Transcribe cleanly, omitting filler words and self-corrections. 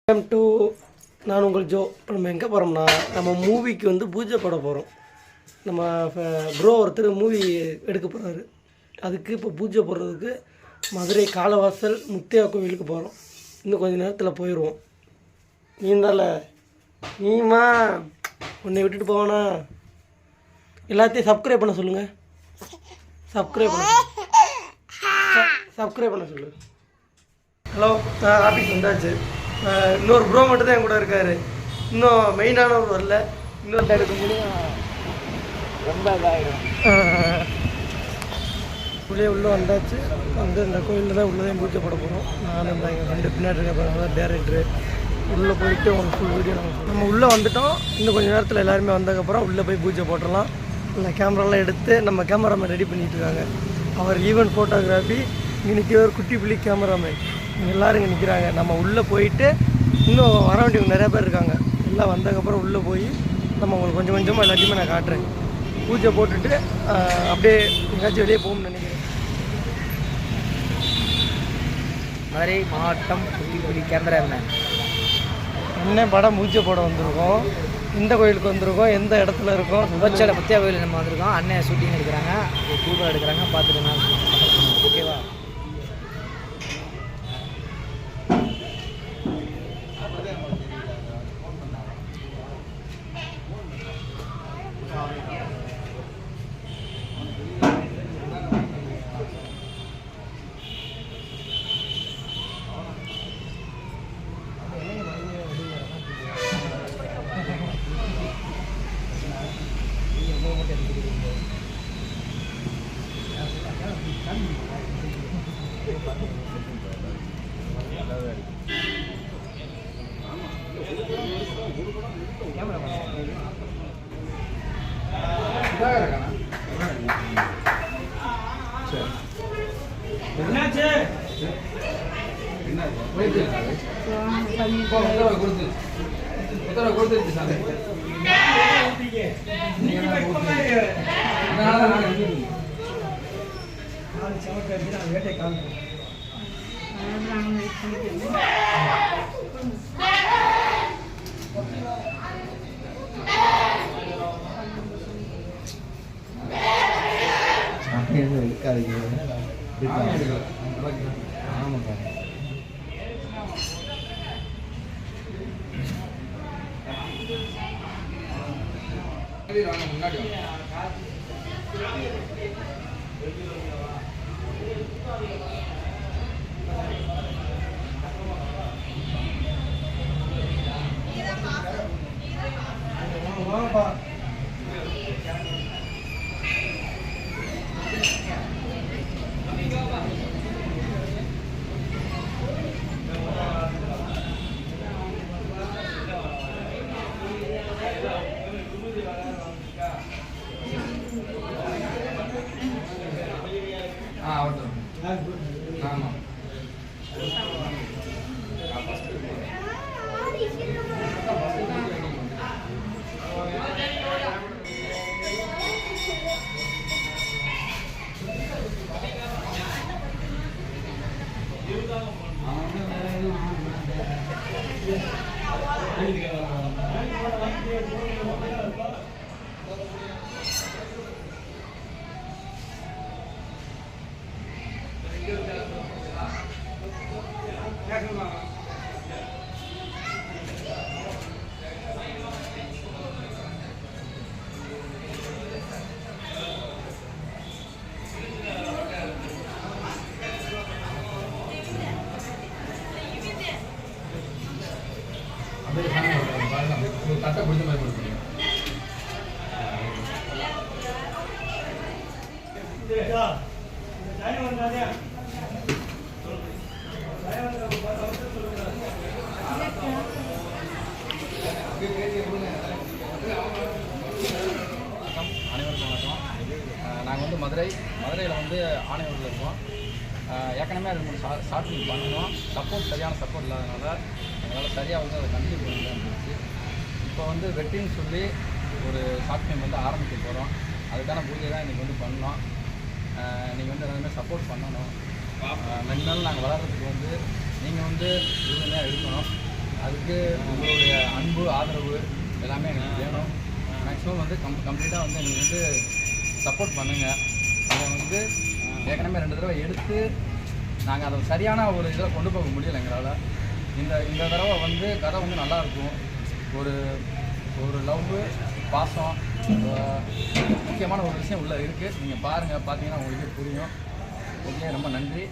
Welcome to நான் உங்கள் Joe. இப்போ நம்ம எங்கே போகிறோம்னா நம்ம மூவிக்கு வந்து பூஜை போட போகிறோம். நம்ம ப்ரோ ஒருத்தர் மூவி எடுக்க போகிறாரு. அதுக்கு இப்போ பூஜை போடுறதுக்கு மதுரை காலவாசல் முத்தையா கோவிலுக்கு போகிறோம். இன்னும் கொஞ்சம் நேரத்தில் போயிடுவோம். நீமா உன்னை விட்டுட்டு போவானா? எல்லாத்தையும் சப்ஸ்கிரைப் பண்ண சொல்லுங்கள். சப்ஸ்கிரைப் பண்ண சொல்லு. ஹலோ, நான் ஆஃபீஸ் வந்தாச்சு. இன்னொரு ப்ரோ மட்டும் தான் என் கூட இருக்கார். இன்னும் மெயினானவர் வரல. இன்னொரு எடுக்க முடியும். ரொம்ப இதாகிடும். உள்ளே வந்தாச்சு. வந்து இந்த கோயிலில் தான் உள்ளே பூஜை போட போகிறோம். நான் இந்த எங்கள் ஃப்ரெண்டு பின்னாடி இருக்க டேரக்டரு உள்ளே போயிட்டு உங்களுக்கு ஃபுல் வீடியோ நம்ம உள்ளே வந்துவிட்டோம். இன்னும் கொஞ்சம் நேரத்தில் எல்லாருமே வந்ததுக்கப்புறம் உள்ளே போய் பூஜை போட்டுடலாம். இந்த கேமராலாம் எடுத்து நம்ம கேமராமேன் ரெடி பண்ணிகிட்டு இருக்காங்க. அவர் ஈவென்ட் ஃபோட்டோகிராஃபி. இங்கே நிற்கிற ஒரு குட்டி புள்ளி கேமராமேன். எல்லோரும் இங்கே நிற்கிறாங்க. நம்ம உள்ளே போயிட்டு இன்னும் வர வேண்டியவங்க நிறையா பேர் இருக்காங்க. எல்லாம் வந்ததுக்கப்புறம் உள்ளே போய் நம்ம உங்களுக்கு கொஞ்சம் கொஞ்சமாக எல்லாத்தையுமே நான் காட்டுறேன். பூஜை போட்டுட்டு அப்படியே எங்கேயாச்சும் வெளியே போகணும்னு நினைக்கிறேன். மதுரை மாவட்டம் குட்டிப்புலி கேமராமேன் என்ன படம் பூஜை போட வந்திருக்கோம். எந்த கோயிலுக்கு வந்திருக்கோம், எந்த இடத்துல இருக்கோம்? முத்தையா கோயில் நம்ம வந்திருக்கோம். அண்ணன் ஷூட்டிங் எடுக்கிறாங்க, ஃபோட்டோ எடுக்கிறாங்க. பார்த்துட்டு ஓகேவா? முன்னாடி ஆமாம். தட்டை பிடிச்ச மாதிரி கொடுப்பீங்க. அனைவருக்கும் வணக்கம். நாங்கள் வந்து மதுரையில் வந்து ஆணையூரில் இருக்கோம். ஏற்கனவே அது 3 ஷார்ட் ஃபிலிம் பண்ணணும். சரியான சப்போர்ட் இல்லாதனால எங்களால் சரியாக வந்து அதை கண்டினியூ பண்ண இருந்துச்சு. இப்போ வந்து வெட்டின்னு சொல்லி ஒரு ஷார்ட் ஃபிலிம் வந்து ஆரம்பிக்க போகிறோம். அதுக்கான பூஜை தான் இன்றைக்கி வந்து பண்ணோம். நீங்கள் வந்து எல்லாருமே சப்போர்ட் பண்ணணும். மென்மேலும் நாங்கள் வளர்கிறதுக்கு வந்து நீங்கள் வந்து உறுதுணையாக இருக்கணும். அதுக்கு உங்களுடைய அன்பு ஆதரவு எல்லாமே எங்களுக்கு வேணும். மேக்ஸிமம் வந்து கம்ப்ளீட்டாக வந்து எங்களுக்கு வந்து சப்போர்ட் பண்ணுங்கள். அதை வந்து ஏற்கனவே 2 தடவை எடுத்து நாங்கள் அதை சரியான ஒரு இதில் கொண்டு போக முடியலை எங்களால். இந்த தடவை வந்து கதை வந்து நல்லாயிருக்கும். ஒரு லவ்வு, பாசம், முக்கியமான ஒரு விஷயம் உள்ளே இருக்குது. நீங்கள் பாருங்கள், பார்த்தீங்கன்னா உங்களுக்கே புரியும். ஓகே, ரொம்ப நன்றி.